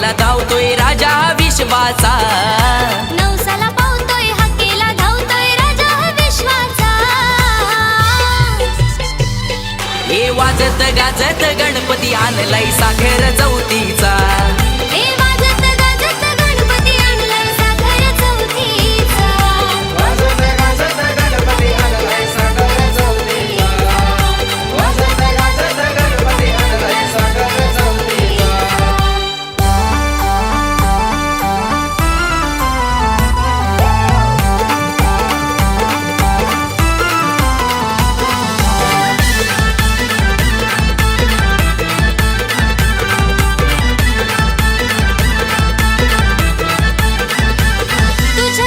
हाकेला धावतोय राजा विश्वाचा। नवसाला पावतोय हाकेला धावतोय राजा विश्वाचा। हे वाजत गाजत गणपती आणलाय साखर चौथीचा। हे वाजत गाजत गणपती आणलाय साखर चौथीचा। वाजत गाजत गणपती आणलाय साखर चौथीचा। वाजत गाजत गणपती आणलाय साखर चौथीचा। तुझ्या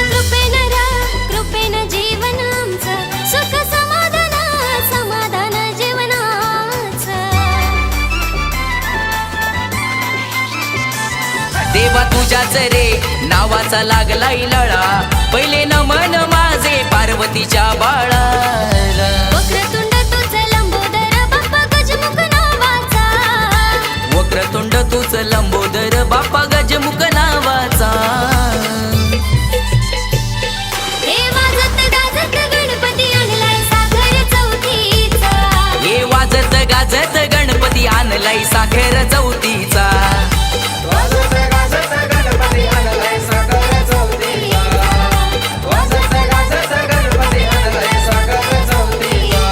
कृपेनं जीवन आमचं सुख समाधान जीवनाचं। देवा तुझ्याच रे नावाचा लागलाय लळा, पहिले नमन माझे पार्वतीच्या बाळाला। वक्रतुंड तुझं लंबोदर बाप्पा गजमुख नावाचा। वक्रतुंड तुझ लंबोदर बाप्पा गजमुख नावाचा। हे वाजत गाजत गणपती आणलाय साखर चौथीचा। हे वाजत गाजत गणपती आणलाय साखर चौथीचा। वाजत गाजत गणपती आणलाय साखर चौथीचा। वाजत गाजत गणपती आणलाय साखर चौथीचा।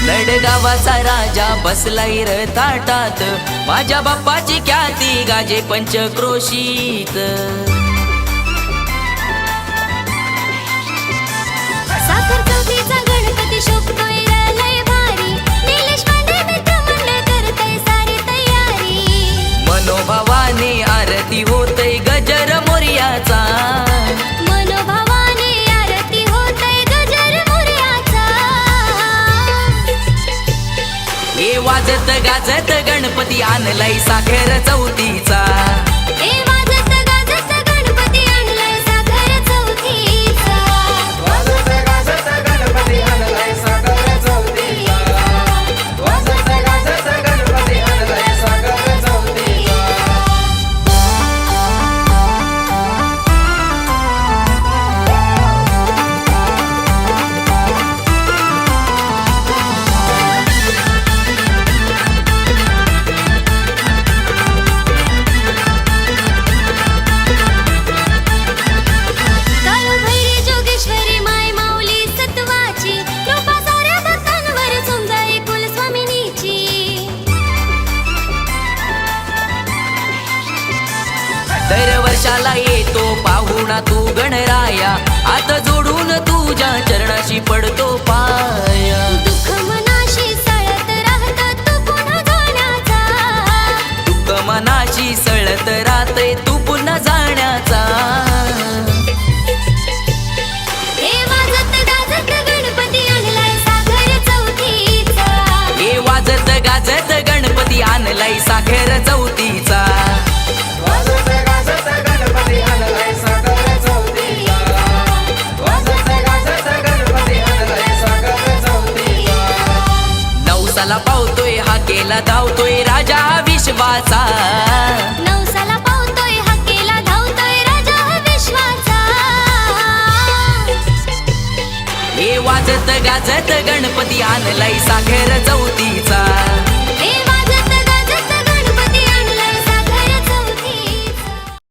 नडगावाचा राजा बसलाय र ताटात, माझ्या बाप्पाची ख्याती गाजे पंचक्रोशीत। साखर चौथीचा गणपती शोभतोय र लय भारी। निलेश पांडे मित्रमंडळ करतंय सारी तयारी। मनोभावाने आरती होतय गजर मोर्याचा। मनोभावाने आरती होतंय गजर मोरयाचा। हे वाजत गाजत गणपती आणलाय साखर चौथीचा। हे वाजत गाजत गणपती आणलाय साखर चौथीचा। वाजत गाजत गणपती आणलाय साखर चौथीचा। वाजत गाजत गणपती आणलाय साखर चौथीचा। काळभैरी जोगेश्वरी माय माऊली सत्वाची। कृपा साऱ्या भक्तांवर समजाई कुलस्वामिनीची। दरवर्षाला येतो पाहुणा तू गणराया, हात जोडून तुझ्या चरणाशी पडतो पाया। दुःख मनाशी सळत राहत तू पुन्हा जाण्याचा। दुःख मनाशी सळत राहते तू पुन्हा जाण्याचा। हे वाजत गाजत गणपती आणलाय साखर चौथीचा। हे वाजत गाजत गणपती आणलाय साखर चौथीचा। वाजत गाजत गणपती आणलाय साखर चौथीचा। वाजत गाजत गणपती आणलाय साखर चौथीचा। नवसाला पावतोय हाकेला धावतोय राजा विश्वाचा। नवसाला पावतोय हाकेला धावतोय राजा विश्वाचा। हे वाजत गाजत गणपती आणलाय साखर चौथीचा। हे